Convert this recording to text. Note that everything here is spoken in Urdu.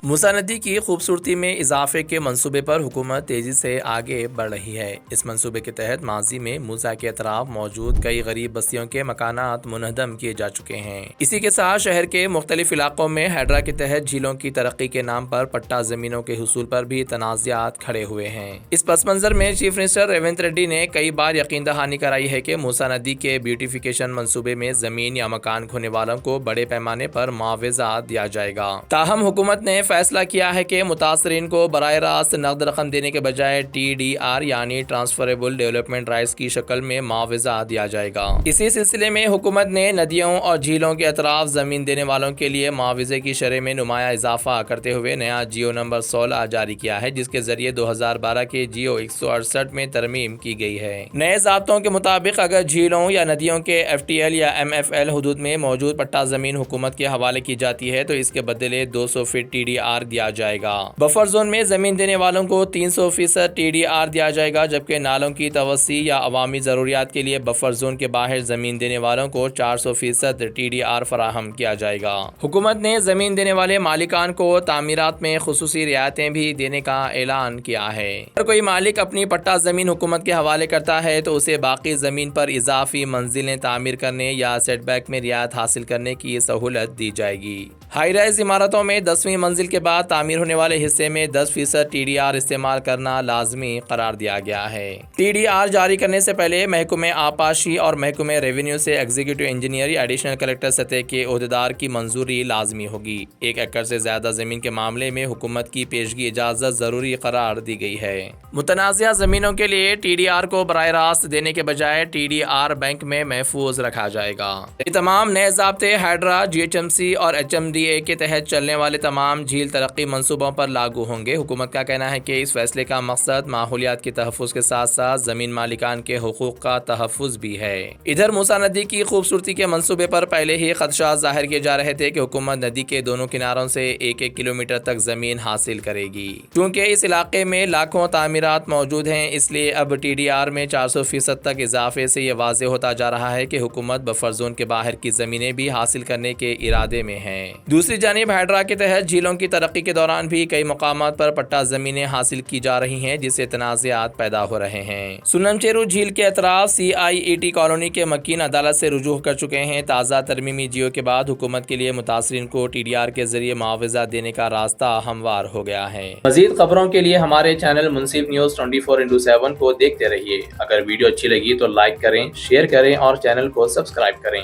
موسیٰ ندی کی خوبصورتی میں اضافے کے منصوبے پر حکومت تیزی سے آگے بڑھ رہی ہے۔ اس منصوبے کے تحت ماضی میں موسیٰ کے اطراف موجود کئی غریب بستیوں کے مکانات منہدم کیے جا چکے ہیں۔ اسی کے ساتھ شہر کے مختلف علاقوں میں ہیڈرا کے تحت جھیلوں کی ترقی کے نام پر پٹا زمینوں کے حصول پر بھی تنازعات کھڑے ہوئے ہیں۔ اس پس منظر میں چیف منسٹر ریونت ریڈی نے کئی بار یقین دہانی کرائی ہے کہ موسیٰ ندی کے بیوٹیفیکیشن منصوبے میں زمین یا مکان کھونے والوں کو بڑے پیمانے پر معاوضہ دیا جائے گا۔ تاہم حکومت نے فیصلہ کیا ہے کہ متاثرین کو براہ راست نقد رقم دینے کے بجائے TDR یعنی ٹرانسفریبل ڈیولپمنٹ رائٹس کی شکل میں معاوضہ دیا جائے گا۔ اسی سلسلے میں حکومت نے ندیوں اور جھیلوں کے اطراف زمین دینے والوں کے لیے معاوضے کی شرح میں نمایاں اضافہ کرتے ہوئے نیا جیو نمبر 16 جاری کیا ہے، جس کے ذریعے 2012 کے جیو 168 میں ترمیم کی گئی ہے۔ نئے ضابطوں کے مطابق اگر جھیلوں یا ندیوں کے FTL یا MFL حدود میں موجود پٹا زمین حکومت کے حوالے کی جاتی ہے تو اس کے بدلے 200 فٹ TDR دیا جائے گا۔ بفر زون میں زمین دینے والوں کو 300% TDR دیا جائے گا، جبکہ نالوں کی توسیع یا عوامی ضروریات کے لیے بفر زون کے باہر زمین دینے والوں کو 400% TDR فراہم کیا جائے گا۔ حکومت نے زمین دینے والے مالکان کو تعمیرات میں خصوصی رعایتیں بھی دینے کا اعلان کیا ہے۔ اگر کوئی مالک اپنی پٹا زمین حکومت کے حوالے کرتا ہے تو اسے باقی زمین پر اضافی منزلیں تعمیر کرنے یا سیٹ بیک میں رعایت حاصل کرنے کی سہولت دی جائے گی۔ ہائی رائز عمارتوں میں 10ویں منزل کے بعد تعمیر ہونے والے حصے میں 10% TDR استعمال کرنا لازمی قرار دیا گیا ہے۔ TDR جاری کرنے سے پہلے محکمہ آبپاشی اور محکمہ ریونیو سے ایگزیکٹو انجینئر یا ایڈیشنل کلکٹر سطح کے عہدیدار کی منظوری لازمی ہوگی۔ 1 ایکڑ سے زیادہ زمین کے معاملے میں حکومت کی پیشگی اجازت ضروری قرار دی گئی ہے۔ متنازعہ زمینوں کے لیے TDR کو براہ راست دینے کے بجائے TDR بینک میں محفوظ رکھا جائے گا۔ یہ تمام نئے ضابطے ہیڈرا، GHMC اور HMDA کے تحت چلنے والے تمام جھیل ترقی منصوبوں پر لاگو ہوں گے۔ حکومت کا کہنا ہے کہ اس فیصلے کا مقصد ماحولیات کے تحفظ کے ساتھ ساتھ زمین مالکان کے حقوق کا تحفظ بھی ہے۔ ادھر موسیٰ ندی کی خوبصورتی کے منصوبے پر پہلے ہی خدشات ظاہر کیے جا رہے تھے کہ حکومت ندی کے دونوں کناروں سے 1-1 کلومیٹر تک زمین حاصل کرے گی۔ کیونکہ اس علاقے میں لاکھوں تعمیرات موجود ہیں، اس لیے اب TDR میں 400% تک اضافے سے یہ واضح ہوتا جا رہا ہے کہ حکومت بفر زون کے باہر کی زمینیں بھی حاصل کرنے کے ارادے میں ہے۔ دوسری جانب ہیڈرا کے تحت جھیلوں کی ترقی کے دوران بھی کئی مقامات پر پٹا زمینیں حاصل کی جا رہی ہیں، جس سے تنازعات پیدا ہو رہے ہیں۔ سنن چیرو جھیل کے اطراف CIET کالونی کے مکین عدالت سے رجوع کر چکے ہیں۔ تازہ ترمیمی جیو کے بعد حکومت کے لیے متاثرین کو TDR کے ذریعے معاوضہ دینے کا راستہ ہموار ہو گیا ہے۔ مزید خبروں کے لیے ہمارے چینل منصف نیوز 24x7 کو دیکھتے رہیے۔ اگر ویڈیو اچھی لگی تو لائک کریں، شیئر کریں اور چینل کو سبسکرائب کریں۔